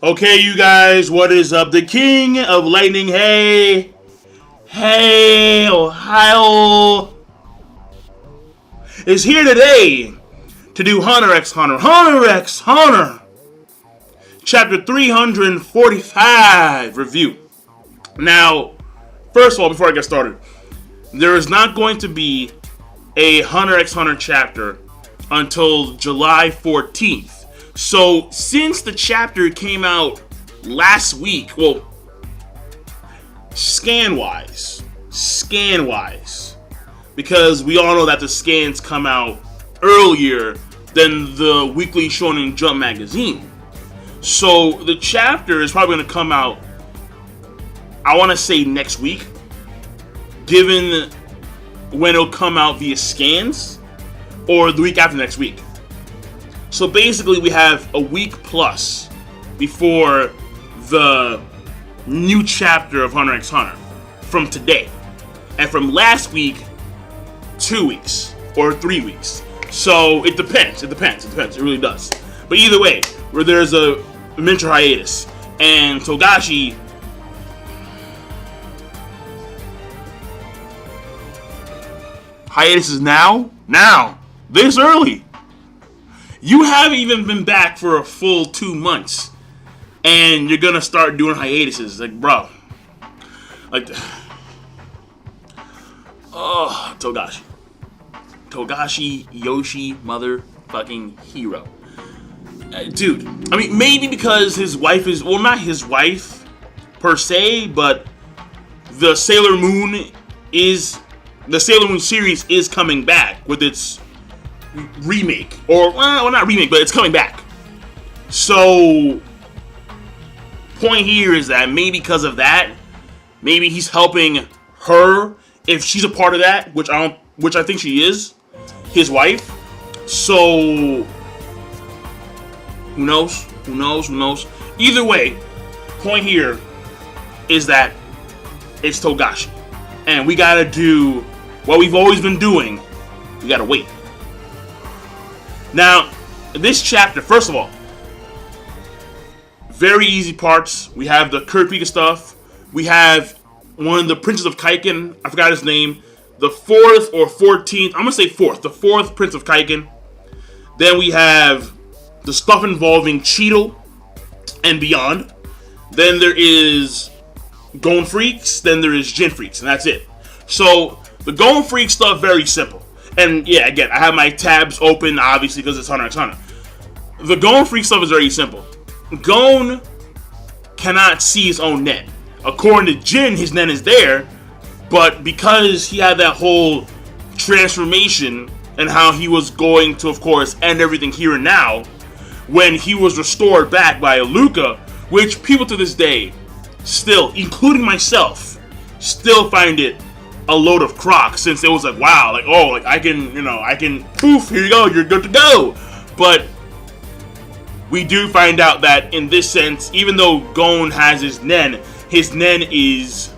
Okay, you guys, what is up? The King of Lightning, hey, Ohio, is here today to do Hunter x Hunter, Chapter 345 review. Now, first of all, before I get started, there is not going to be a Hunter x Hunter chapter until July 14th. So, since the chapter came out last week, well, scan-wise, because we all know that the scans come out earlier than the Weekly Shonen Jump magazine. So, the chapter is probably going to come out, I want to say next week, given when it'll come out via scans, or the week after next week. So basically we have a week plus before the new chapter of Hunter x Hunter from today. And from last week, 2 weeks or 3 weeks. So it depends. It really does. But either way, where there's a miniature hiatus. And Togashi hiatus is now, this early. You haven't even been back for a full 2 months, and you're gonna start doing hiatuses, like, bro. Like, oh, Togashi Yoshi motherfucking hero. Dude, I mean, maybe because his wife is, well, not his wife per se, but the Sailor Moon series is coming back with its remake, or well, not remake, but it's coming back. So, point here is that maybe because of that, maybe he's helping her if she's a part of that, which I think she is, his wife. So, who knows? Either way, point here is that it's Togashi, and we gotta do what we've always been doing. We gotta wait. Now, this chapter, first of all, very easy parts. We have the Kurapika stuff. We have one of the Princes of Kakin. I forgot his name. The 4th or 14th. I'm going to say 4th. The 4th Prince of Kakin. Then we have the stuff involving Cheeto and beyond. Then there is Gon Freaks. Then there is Jin Freaks. And that's it. So, the Gon Freak stuff, very simple. And yeah, again, I have my tabs open, obviously, because it's Hunter x Hunter. The Gon Freak stuff is very simple. Gon cannot see his own net. According to Jin, his net is there, but because he had that whole transformation and how he was going to, of course, end everything here and now, when he was restored back by Aluka, which people to this day, still, including myself, still find it a load of crock, since it was like, wow, like, oh, like I can poof, here you go, you're good to go. But we do find out that in this sense, even though Gon has his nen is,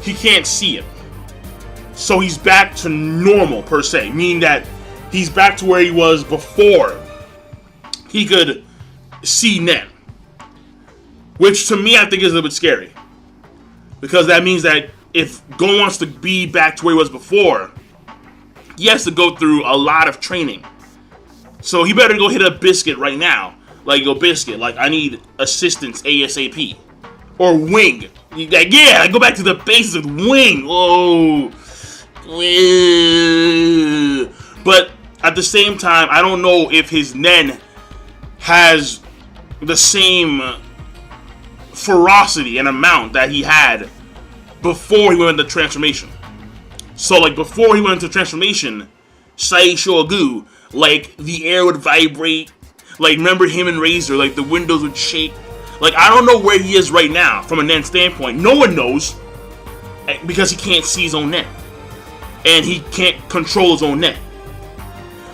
he can't see it. So he's back to normal per se, meaning that he's back to where he was before he could see nen. Which to me I think is a little bit scary. Because that means that if Gon wants to be back to where he was before, he has to go through a lot of training. So he better go hit up Biscuit right now. Like, go Biscuit, like, I need assistance ASAP. Or Wing. Like, yeah, go back to the basics of Wing. Oh. But at the same time, I don't know if his nen has the same ferocity and amount that he had before he went into transformation. So, like, before he went into transformation, Sai Shogu, like, the air would vibrate. Like, remember him and Razor, like, the windows would shake. Like, I don't know where he is right now from a nen standpoint. No one knows, because he can't see his own net. And he can't control his own net.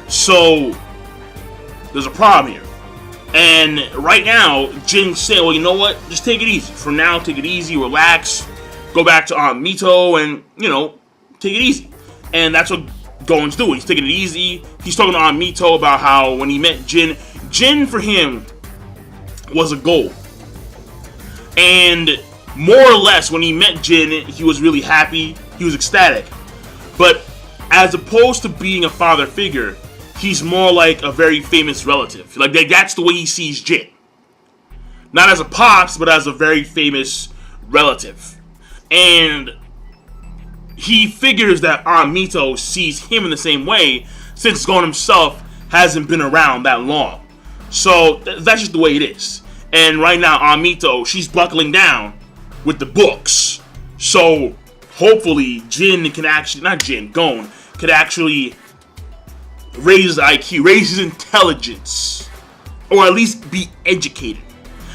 So, there's a problem here. And right now, Jin's saying, well, you know what? Just take it easy. For now, take it easy, relax, go back to Mito, and, take it easy. And that's what Gon's doing. He's taking it easy. He's talking to Mito about how when he met Jin for him was a goal. And more or less, when he met Jin, he was really happy. He was ecstatic. But as opposed to being a father figure, he's more like a very famous relative. Like that's the way he sees Jin. Not as a pops, but as a very famous relative. And he figures that Amito sees him in the same way, since Gon himself hasn't been around that long. So that's just the way it is. And right now, Amito, she's buckling down with the books. So hopefully, Gon could actually raise his IQ, raise his intelligence, or at least be educated.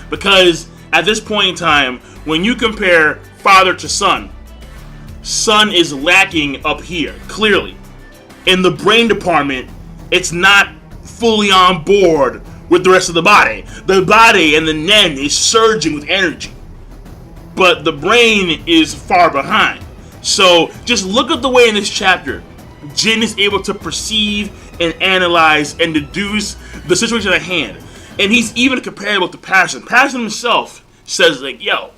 Because at this point in time, when you compare father to son, son is lacking up here, clearly. In the brain department, it's not fully on board with the rest of the body. The body and the nen is surging with energy, but the brain is far behind. So just look at the way in this chapter Jin is able to perceive and analyze and deduce the situation at hand. And he's even comparable to Patterson. Patterson himself says, like, yo,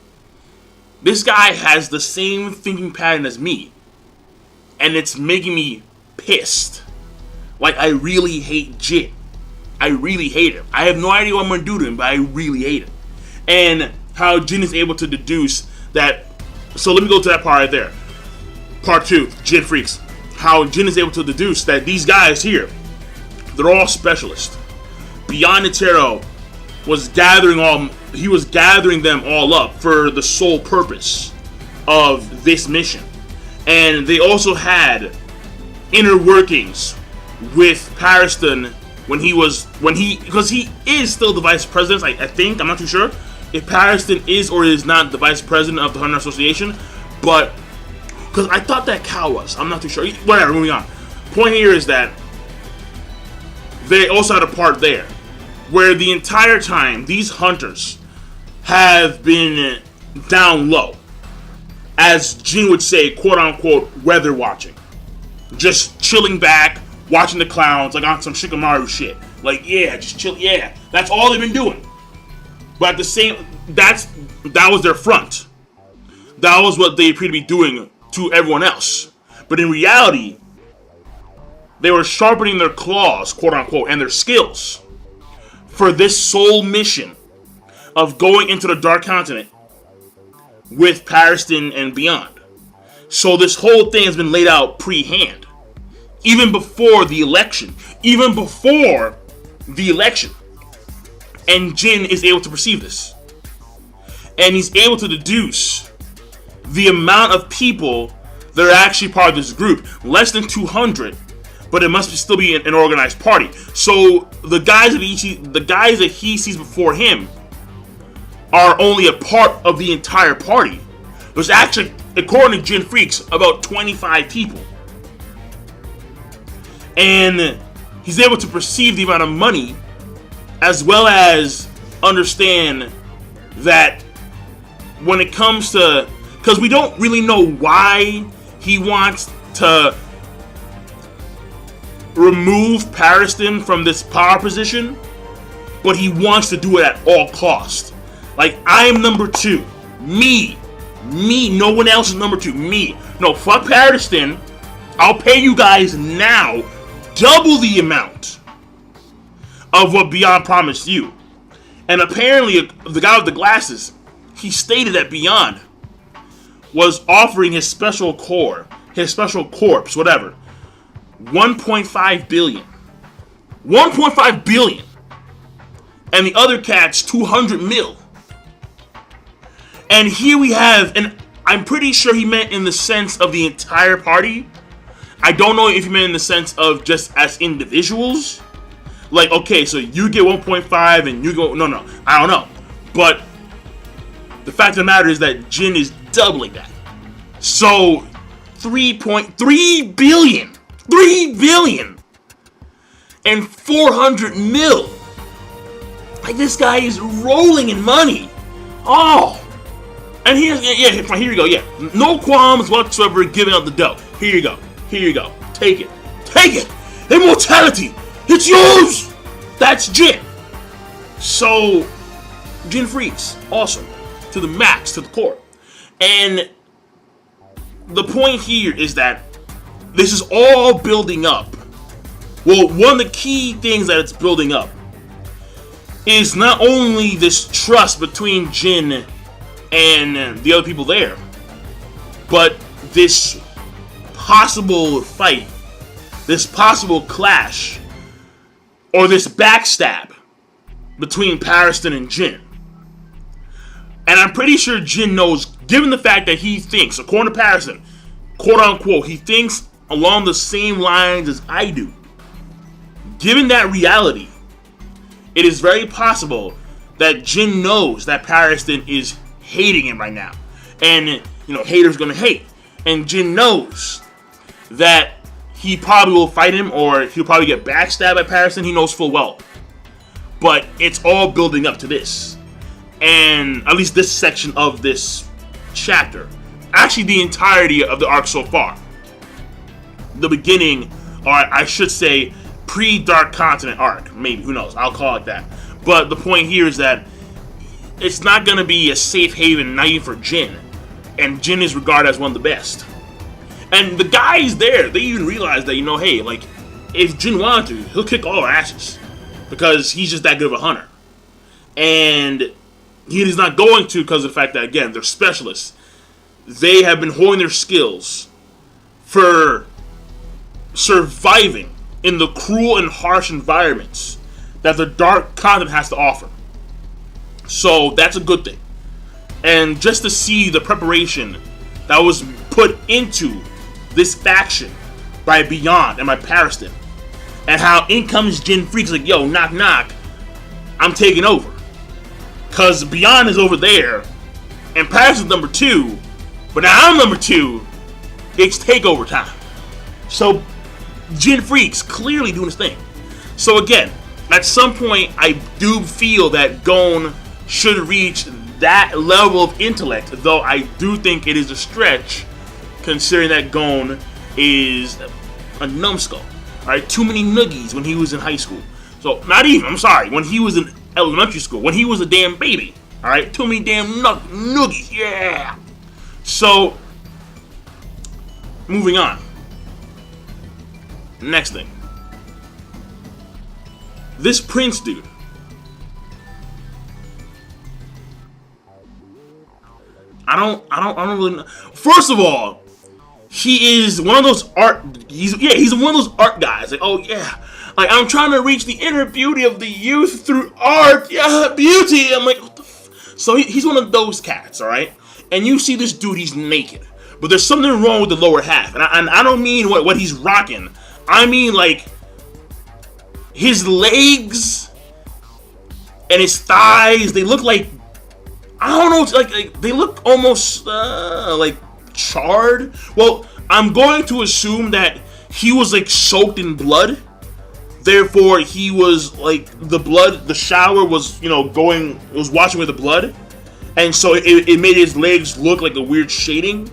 this guy has the same thinking pattern as me, and it's making me pissed. Like, I really hate Jin. I really hate him. I have no idea what I'm going to do to him, but I really hate him. And how Jin is able to deduce that. So let me go to that part right there. Part 2, Jin Freaks. How Jin is able to deduce that these guys here, they're all specialists. Beyond Netero was gathering them all up for the sole purpose of this mission. And they also had inner workings with Patterson because he is still the vice president, I think. I'm not too sure if Patterson is or is not the vice president of the Hunter Association, but because I thought that Cal was. I'm not too sure. Whatever, moving on. Point here is that they also had a part there where the entire time these hunters have been down low, as Jin would say, quote unquote, weather watching. Just chilling back, watching the clouds, like on some Shikamaru shit. Like, yeah, just chill, yeah. That's all they've been doing. But at the same, that was their front. That was what they appeared to be doing to everyone else. But in reality, they were sharpening their claws, quote unquote, and their skills for this sole mission of going into the Dark Continent with Patterson and beyond. So this whole thing has been laid out pre-hand. Even before the election. And Jin is able to perceive this. And he's able to deduce the amount of people that are actually part of this group. Less than 200, but it must still be an organized party. So the guys that he sees before him are only a part of the entire party. There's actually, according to Jin Freaks, about 25 people. And he's able to perceive the amount of money, as well as understand that when it comes to, because we don't really know why he wants to remove Patterson from this power position, but he wants to do it at all costs. Like, I am number 2. Me, no one else is number 2. Me. No, fuck Patterson. I'll pay you guys now double the amount of what Beyond promised you. And apparently, the guy with the glasses, he stated that Beyond was offering his special corps, whatever, 1.5 billion. 1.5 billion. And the other cat's 200 mil. And here we have, and I'm pretty sure he meant in the sense of the entire party. I don't know if he meant in the sense of just as individuals. Like, okay, so you get 1.5 and you go, no, I don't know. But the fact of the matter is that Jin is doubling that. So 3.3 billion. 3 billion. And 400 mil. Like, this guy is rolling in money. Oh. And here we go, yeah. No qualms whatsoever giving out the dough. Here you go. Take it. Immortality. It's yours. That's Jin. So Jin Freaks, awesome. To the max, to the core. And the point here is that this is all building up. Well, one of the key things that it's building up is not only this trust between Jin and the other people there, but this possible fight, this possible clash, or this backstab between Pariston and Jin. And I'm pretty sure Jin knows, given the fact that he thinks, according to Pariston, quote unquote, he thinks along the same lines as I do. Given that reality, it is very possible that Jin knows that Pariston is hating him right now. And, haters gonna hate. And Jin knows that he probably will fight him, or he'll probably get backstabbed by Pariston. He knows full well. But it's all building up to this. And at least this section of this chapter. Actually, the entirety of the arc so far. The beginning, or I should say, pre-Dark Continent arc. Maybe, who knows? I'll call it that. But the point here is that it's not going to be a safe haven, not even for Jin. And Jin is regarded as one of the best. And the guys there, they even realize that, hey, like, if Jin wanted to, he'll kick all our asses. Because he's just that good of a hunter. And he is not going to because of the fact that, again, they're specialists. They have been honing their skills for surviving in the cruel and harsh environments that the Dark Continent has to offer. So that's a good thing. And just to see the preparation that was put into this faction by Beyond and by Pariston, and how in comes Jin Freaks like, yo, knock knock, I'm taking over. Cause Beyond is over there, and Pariston's number 2, but now I'm number 2. It's takeover time. So Jin Freaks clearly doing his thing. So again, at some point, I do feel that Gon should reach that level of intellect, though I do think it is a stretch, considering that Gon is a numbskull. Alright, too many noogies when he was in high school. So, not even, I'm sorry, when he was in elementary school, when he was a damn baby. Alright, too many damn noogies, yeah! So, moving on. Next thing. This Prince dude. I don't really know. First of all, he is one of those he's one of those art guys. Like, oh yeah, like I'm trying to reach the inner beauty of the youth through art. Yeah, beauty. I'm like, what the so he's one of those cats, all right. And you see this dude, he's naked, but there's something wrong with the lower half, and I don't mean what he's rocking. I mean like his legs and his thighs. They look like, I don't know, like they look almost like charred. Well, I'm going to assume that he was like soaked in blood. Therefore, he was like the shower was, it was washing with the blood. And so it made his legs look like a weird shading.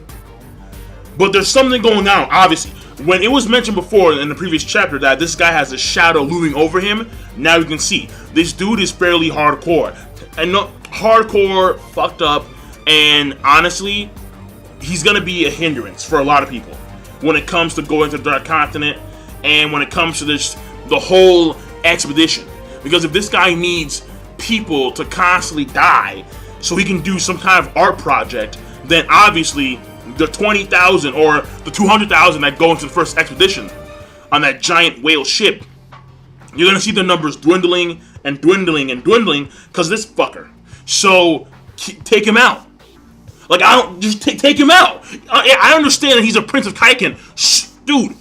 But there's something going on, obviously. When it was mentioned before in the previous chapter that this guy has a shadow looming over him, now you can see this dude is fairly hardcore. And not hardcore, fucked up, and honestly, he's gonna be a hindrance for a lot of people when it comes to going to the Dark Continent and when it comes to the whole expedition. Because if this guy needs people to constantly die so he can do some kind of art project, then obviously the 20,000 or the 200,000 that go into the first expedition on that giant whale ship, you're gonna see the numbers dwindling and dwindling and dwindling because of this fucker. So take him out. Like, I don't just take him out. I understand that he's a Prince of Kakin, dude.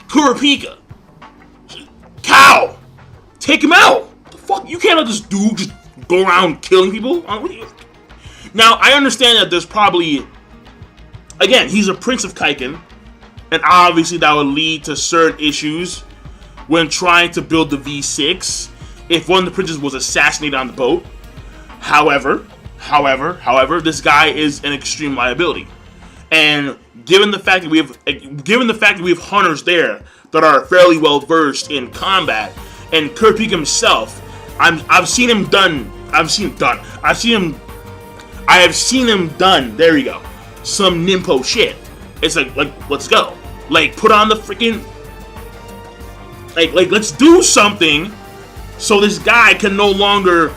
Kurapika, cow, take him out. What the fuck? You can't let this dude just go around killing people. Now I understand that there's probably, again, he's a Prince of Kakin, and obviously that would lead to certain issues when trying to build the V6 if one of the princes was assassinated on the boat. However, this guy is an extreme liability, and given the fact that we have hunters there that are fairly well versed in combat, and Kurapika himself, I've seen him done I've seen him done. I have seen him done. There you go. Some Nimpo shit. It's like let's go. Like, put on the freaking. Like, let's do something so this guy can no longer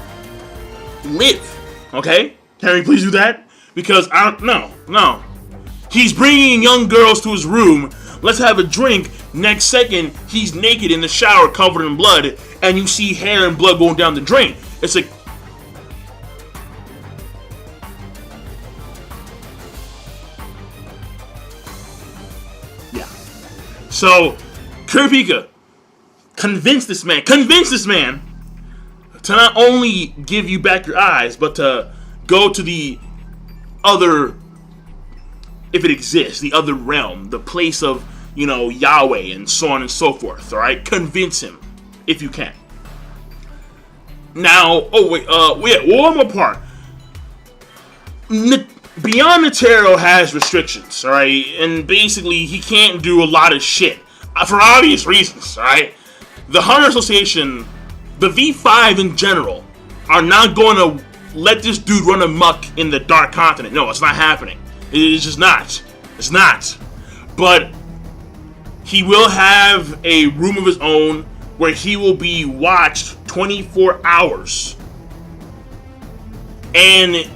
live. Okay? Can we please do that? Because no. He's bringing young girls to his room. Let's have a drink. Next second, he's naked in the shower, covered in blood, and you see hair and blood going down the drain. It's like, yeah. So, Kurapika, convince this man to not only give you back your eyes, but to go to the other, if it exists, the other realm, the place of, Yahweh and so on and so forth, alright? Convince him, if you can. Now, one more part. Beyond the Tarot has restrictions, alright? And basically, he can't do a lot of shit, for obvious reasons, alright? The Hunter Association, the V5 in general, are not going to let this dude run amok in the Dark Continent. No, it's not happening. It's just not. It's not. But he will have a room of his own where he will be watched 24 hours. And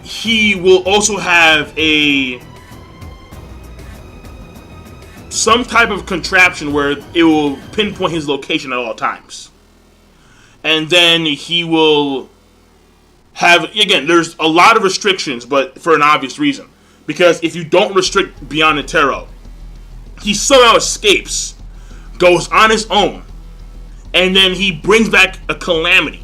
he will also have some type of contraption where it will pinpoint his location at all times. And then he will have, again, there's a lot of restrictions, but for an obvious reason. Because if you don't restrict Beyond the Tarot, he somehow escapes, goes on his own, and then he brings back a calamity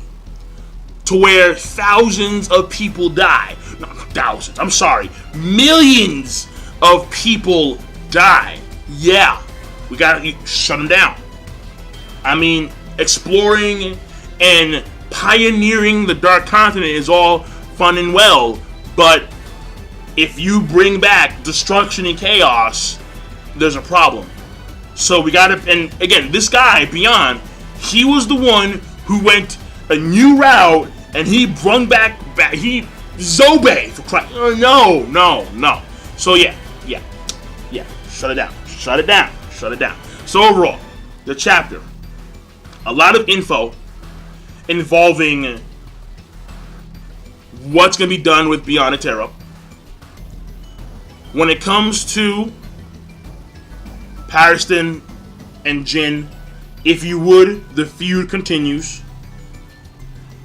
to where thousands of people die. Not thousands, I'm sorry, millions of people die. Yeah, we gotta shut him down. I mean, exploring and pioneering the Dark Continent is all fun and well, but if you bring back destruction and chaos, there's a problem. So we gotta, and again, this guy, Beyond, he was the one who went a new route, and he brung back, Zobe, for Christ. No. So yeah, shut it down. So overall, the chapter, a lot of info involving what's going to be done with Beyond the Tarot. When it comes to Pariston and Jin, if you would, the feud continues.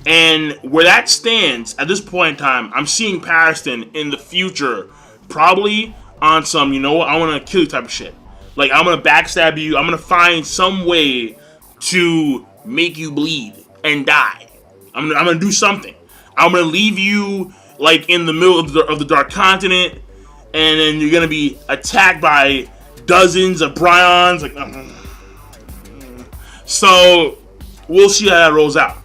And where that stands, at this point in time, I'm seeing Pariston in the future probably on some, I want to kill you type of shit. Like, I'm going to backstab you. I'm going to find some way to make you bleed and die. I'm gonna do something. I'm gonna leave you like in the middle of the Dark Continent, and then you're gonna be attacked by dozens of Bryons. So we'll see how that rolls out.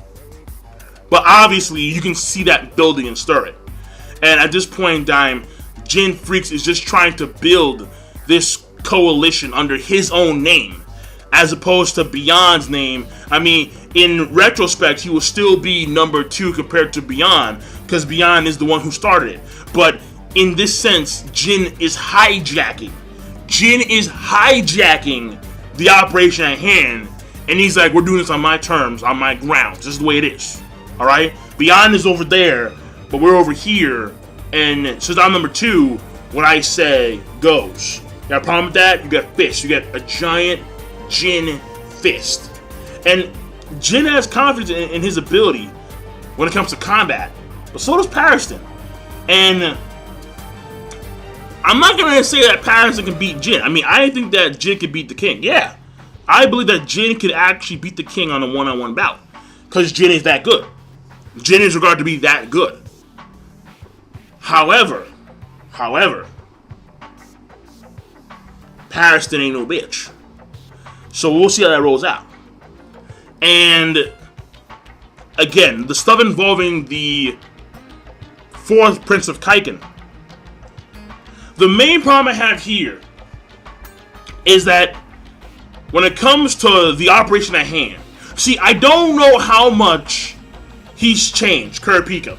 But obviously, you can see that building and stir it. And at this point in time, Jin Freaks is just trying to build this coalition under his own name, as opposed to Beyond's name. I mean, in retrospect, he will still be number 2 compared to Beyond, because Beyond is the one who started it. But in this sense, Jin is hijacking. The operation at hand, and he's like, we're doing this on my terms, on my grounds. This is the way it is. Alright? Beyond is over there, but we're over here, and since I'm number 2, what I say goes. You got a problem with that? You got fist. You got a giant Jin fist. And Jin has confidence in his ability when it comes to combat, but so does Pariston. And I'm not going to say that Pariston can beat Jin. I mean, I think that Jin can beat the king. Yeah, I believe that Jin could actually beat the king on a one-on-one bout, because Jin is that good. Jin is regarded to be that good. However, Pariston ain't no bitch. So we'll see how that rolls out. And again, the stuff involving the 4th Prince of Kakin. The main problem I have here is that when it comes to the operation at hand, see, I don't know how much he's changed, Kurapika.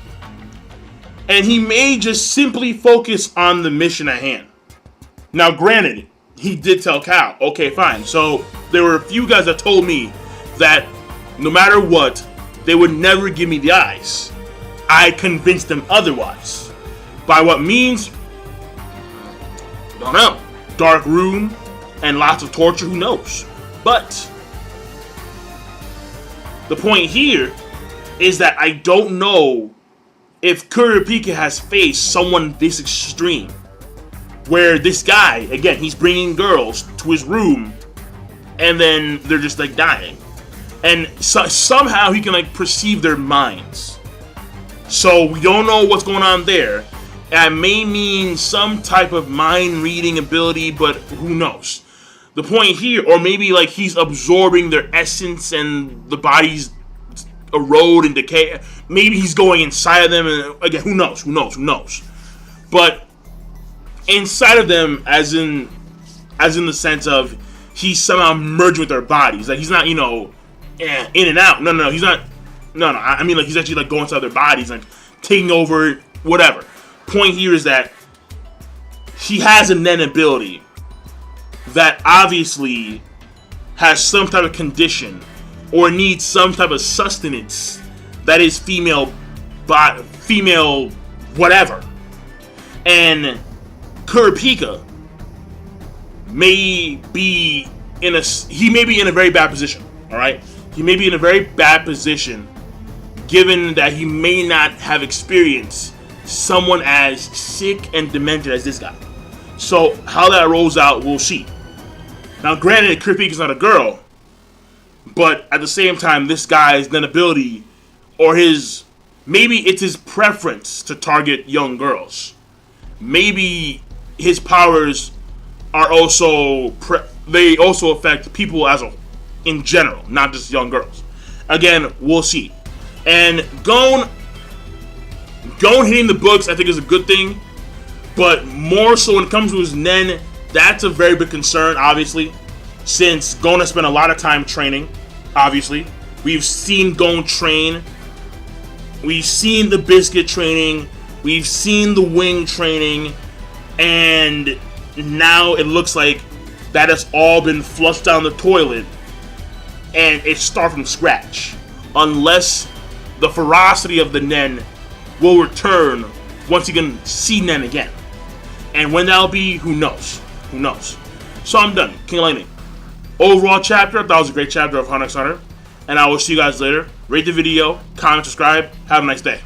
And he may just simply focus on the mission at hand. Now, granted, he did tell Cal, okay, fine. So there were a few guys that told me that no matter what, they would never give me the eyes. I convinced them otherwise. By what means? Don't know. Dark room and lots of torture, who knows? But the point here is that I don't know if Kurapika has faced someone this extreme. Where this guy, again, he's bringing girls to his room and then they're just like dying. And somehow he can like perceive their minds. So we don't know what's going on there. That may mean some type of mind reading ability, but who knows? The point here, or maybe like he's absorbing their essence and the bodies erode and decay. Maybe he's going inside of them, and again, who knows? But inside of them, as in the sense of he's somehow merged with their bodies. Like he's not, in and out. No, he's not. No. I mean, like he's actually like going inside their bodies, like taking over, whatever. Point here is that he has a Nen ability that obviously has some type of condition or needs some type of sustenance that is female whatever. And Kurapika may be in a very bad position. All right, he may be in a very bad position, given that he may not have experienced someone as sick and demented as this guy. So how that rolls out, we'll see. Now, granted, Kurapika's not a girl, but at the same time, this guy's Nen ability, or maybe it's his preference to target young girls. Maybe his powers are also they also affect people in general, not just young girls. Again, we'll see. And Gon hitting the books, I think, is a good thing, but more so when it comes to his Nen, that's a very big concern, obviously, since Gon has spent a lot of time training. Obviously, we've seen Gon train, we've seen the Biscuit training, we've seen the Wing training, and now it looks like that has all been flushed down the toilet, and it starts from scratch, unless the ferocity of the Nen will return once you can see Nen again. And when that'll be, who knows? So I'm done. King of Lightning. Overall chapter, I thought it was a great chapter of Hunter x Hunter. And I will see you guys later. Rate the video, comment, subscribe. Have a nice day.